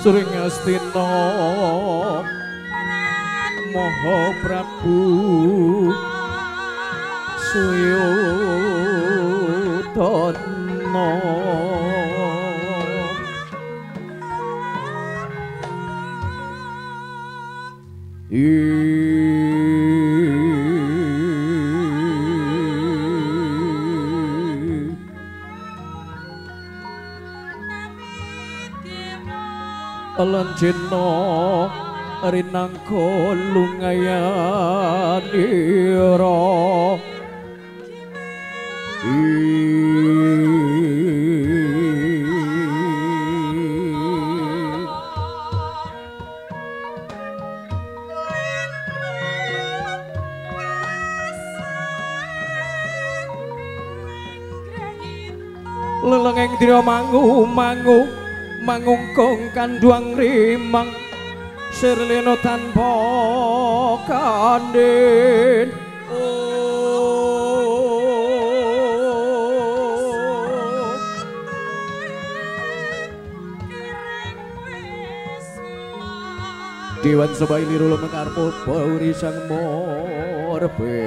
Sring Astina Maha Prabu Suyudana Lanjena rinangka lungayanira lelengeng dira mangu mangungkung kanduang rimang sirlena tanpa kandhen Dewan Sebayi liru mekarpo bauri sang morbeng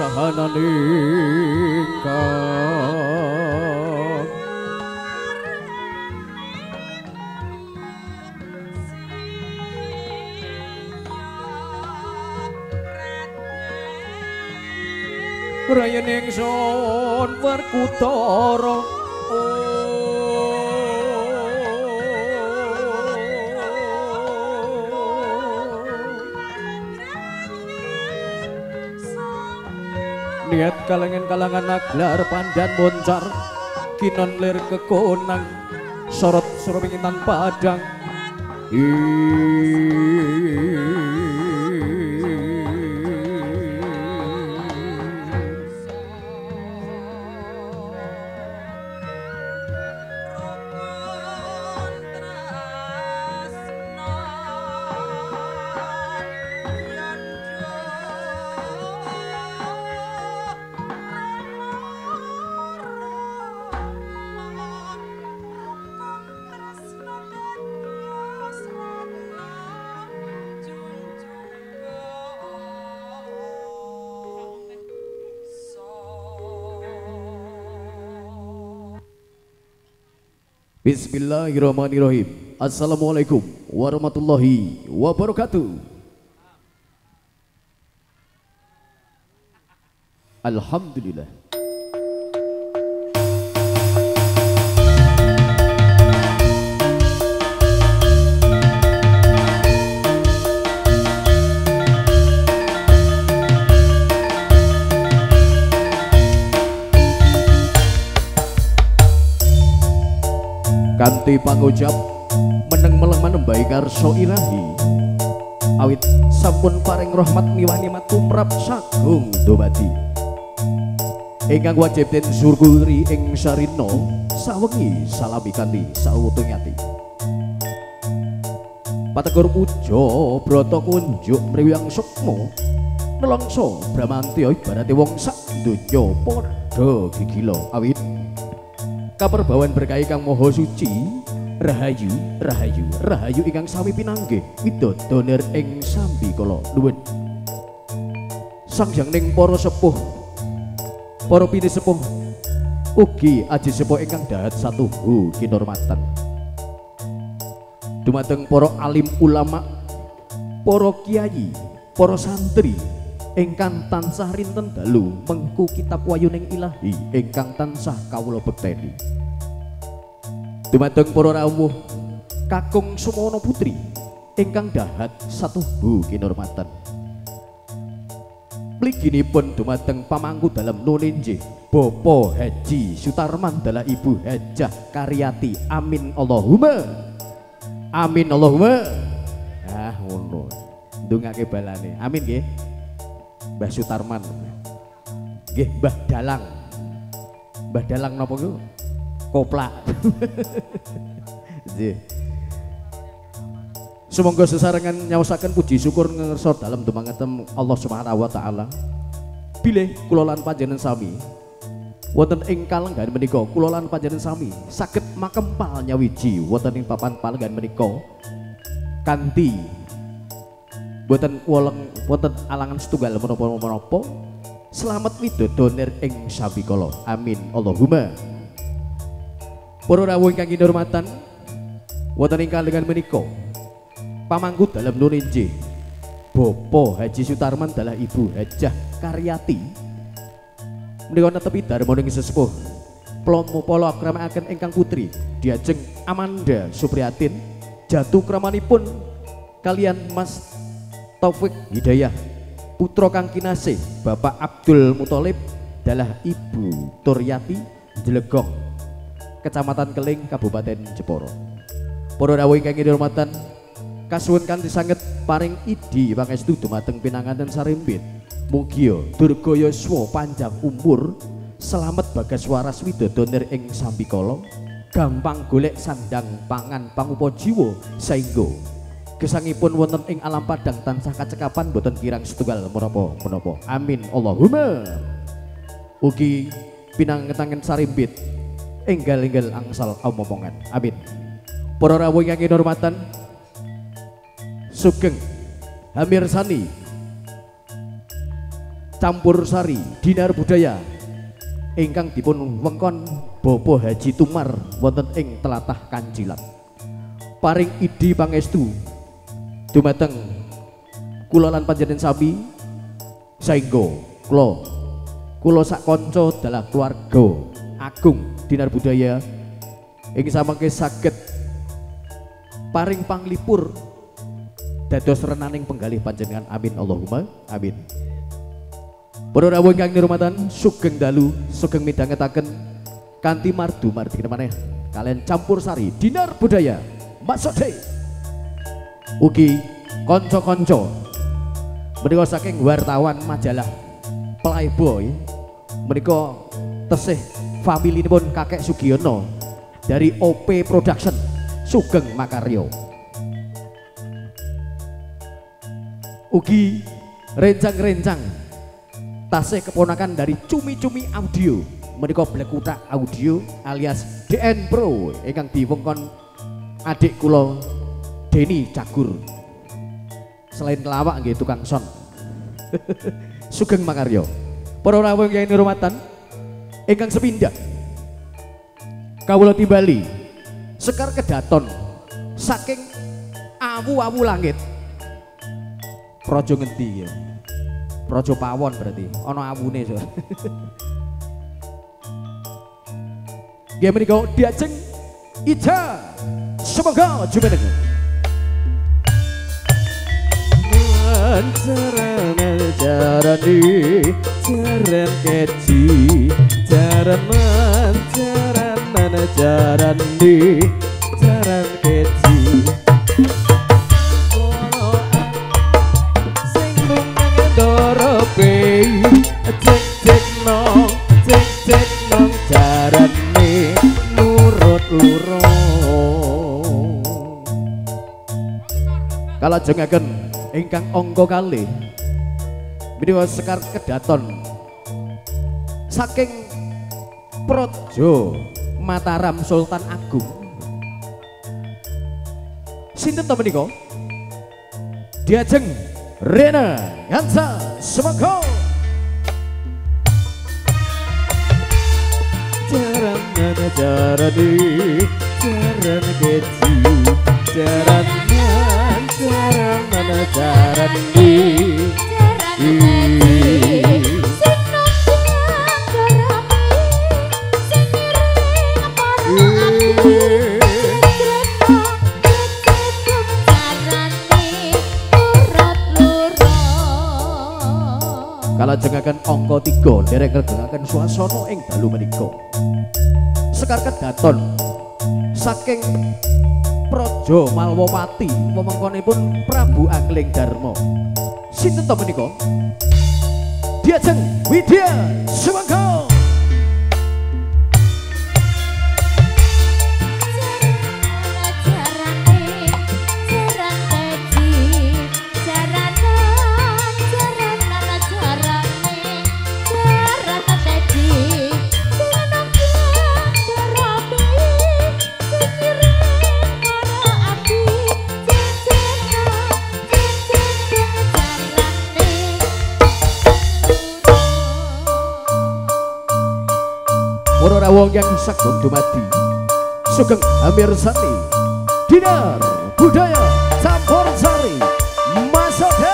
sahananingkang rayaning son Werkudara niat kalangan naglar pandan boncar kinon lir kekonang sorot surminginan padang Bismillahirrahmanirrahim. Assalamualaikum warahmatullahi wabarakatuh. Alhamdulillah. Kanthi pangucap meneng meleng manembahi karsa ilahi awit sampun paring rahmat miwani matumrap sagung dumadi ingkang wajib den syukuri ing sarina sawengi salami kanthi sautung ati pategur puja brata kunjuk mriwiyang sukma nelangsa bramantya ibarate wong sak donya padha gigila awit kaperbawan berkahi kang maha suci Rahayu, rahayu, rahayu ingkang sami pinanggih widodana ing sambi kala nuwun. Sangjang ning para sepuh, para pinisepuh ugi aji sepuh ingkang dahat satuhu kinurmatan. Dumateng para alim ulama, para kiai, para santri ingkang tansah rinten dalu mengku kitab wayuning ilahi ingkang tansah kawula bekteni. Dumateng para rawuh kakung Sumono Putri ingkang dahat satuhu kinurmatan. Mliginipun dumateng pamangku dalem nuninjih Bapak Haji Sutarman dalah Ibu Hajah Karyati. Amin Allahumma. Amin Allahumma. Ah ngono. Ndongake balane. Amin nggih. Mbah Sutarman. Nggih Mbah Dalang. Mbah Dalang napa niku? Koplak. Nggih. Sumangga sesarengan nyaosaken puji syukur ngersa dalem dumangaken Allah Subhanahu wa taala. Bilih kula lan panjenengan sami wonten ing kalenggan menika kula lan panjenengan sami saged makempal nyawiji wonten ing papan palenggan menika kanthi boten woleng wonten alangan setunggal menapa-menapa slamet widodana ing sami kala. Amin Allahumma. Para rawuh ingkang kinurmatan wonten ing kalenggan menika pamangku dalam nuninjih Bapak Haji Sutarman dalah Ibu Hajah Karyati menika netepi darmaning sesepuh polo akramakaken ingkang putri diajeng Amanda Supriyatin jatuh kramanipun kalian Mas Taufik Hidayah putra kang kinasih Bapak Abdul Muthalib dalah Ibu Turyati Jelegong Kecamatan Keling Kabupaten Jepara. Para rawuh ingkang kinurmatan kasuwun kanthi sanget paring idi pangestu dumateng pinanganten sarimbit. Mugia durga yuswa panjang umur, selamet bagas waras widodana ing sambikala, gampang golek sandang pangan pangupa jiwa saengga gesangipun wonten ing alam padang tansah kacekapan boten kirang setunggal menapa-menapa. Amin Allahumma. Ugi pinangetangen sarimbit enggal-enggal angsal omongan. Amin. Para rawuh ingkang kinurmatan Sugeng Hamir Sani Campur Sari Dinar Budaya ingkang dipun wengkon Bapak Haji Tumar wonten ing tlatah Kancilan. Paring idi pangestu dumateng kula lan panjenengan sami saengga kula sak kanca dalah keluarga agung Dinar Budaya ing samangke saged paring panglipur dados renaning penggalih panjenengan. Amin Allahumma amin. Para rawuh ingkang nurmatan sugeng dalu sugeng midhangetaken kanthi mardu maneh kalian Campur Sari Dinar Budaya maksudé ugi kanca-kanca menika saking wartawan majalah Playboy menika tesih familinipun Kakek Sugiono dari OP Production sugeng makarya. Ugi rencang-rencang tasih keponakan dari Cumi-Cumi Audio menika Blekutak Audio alias DN Pro ingkang diwengkon adik kula Deni Cagur. Selain kelawak nggih tukang son. Sugeng makarya. Para rawuh ingkang nurmatan ingkang sepindhah kawula timbali Sekar Kedaton saking awu-awu langit. Praja ngendi ya? Praja Pawon berarti. Ana awune so. Nggih menika diajeng Ida Sumangga jumeneng. Jarane jaran keji jaran jarane jaran keji cek nong jarane nurut lurung kalajengaken ingkang angka kalih menika Sekar Kedaton saking Praja Mataram Sultan Agung Sinten to menika? Diajeng Rena Hansa Semangko. Jaran nana jarani, jaran keci, jaran nana jarani, kalajengaken angka 3 dereng regengaken swasana ing dalu menika. Sekar kedaton saking Praja Malwapati wewengkonipun Prabu Angling Darma. Sinten to menika? Diajeng Widya Semangko. Para wong yang sagung dumadi sugeng amirsani Dinar Budaya Campursari Masoke.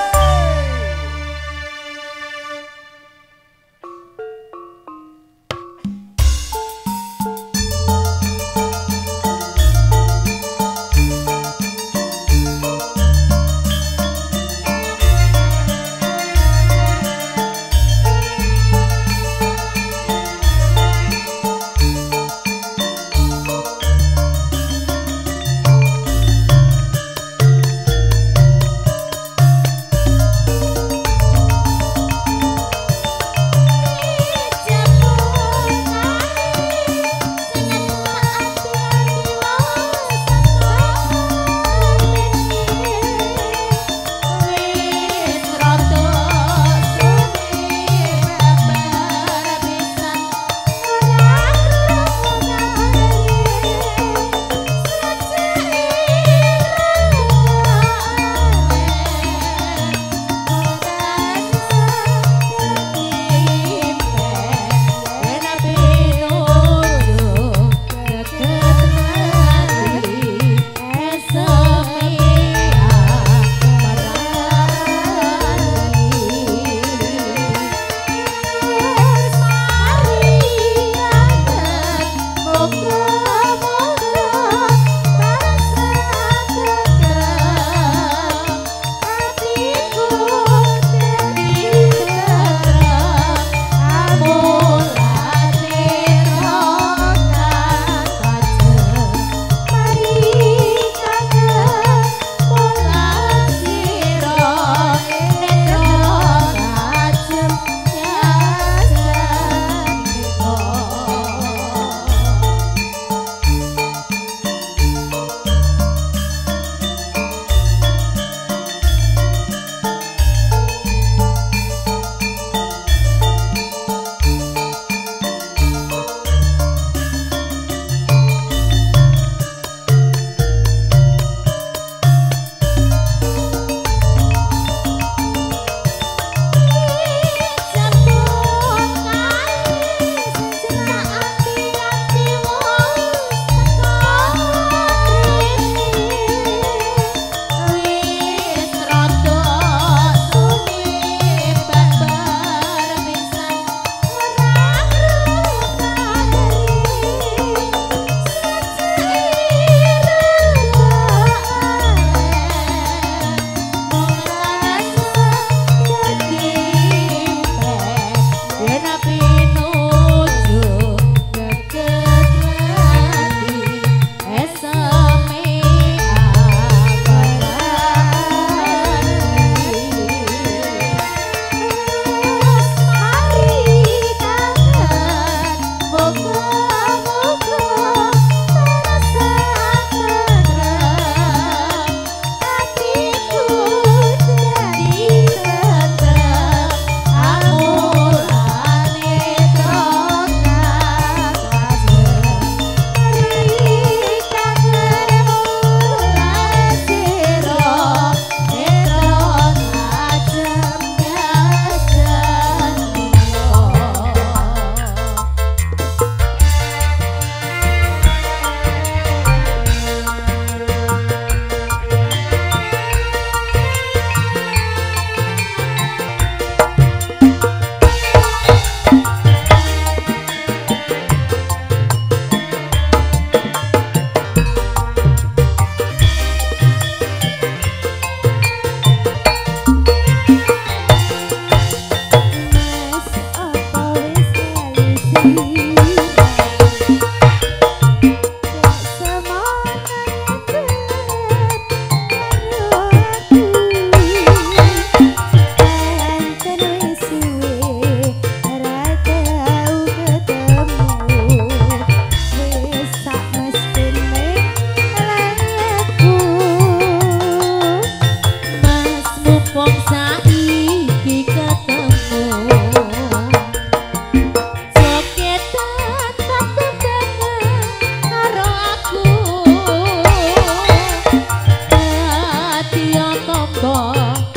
mangga